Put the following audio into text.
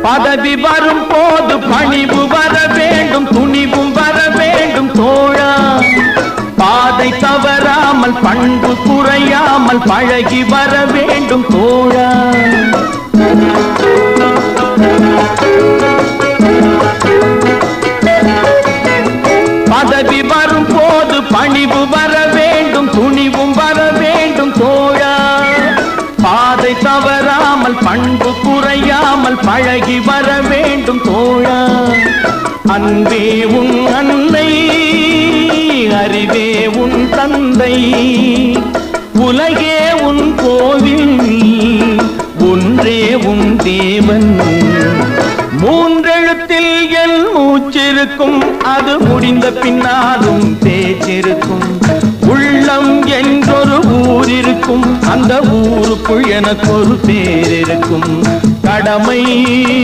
பதவி வரும் போது பணிவு வர வேண்டும், துணிவும் வர வேண்டும் தோழா. பாதை தவறாமல் பண்பு குறையாமல் பழகி வர வேண்டும் தோழா. பதவி வரும் போது பணிவு வர வேண்டும், துணிவும் வர வேண்டும் தோழா. பாதை தவறாமல் பண்பு குறையாமல் பழகி வர வேண்டும் தோழா. அன்பே உன் அன்னை, அறிவே உன் தந்தை, உலகே உன் கோவில், ஒன்றே உன் தேவன். மூன்றெழுத்தில் என் மூச்சிருக்கும், அது முடிந்த பின்னாலும் பேச்சிருக்கும். உள்ளம் என்றொரு ஊர் இருக்கும், அந்த ஊருக்குள் எனக்கு ஒரு பேர் இருக்கும். கடமை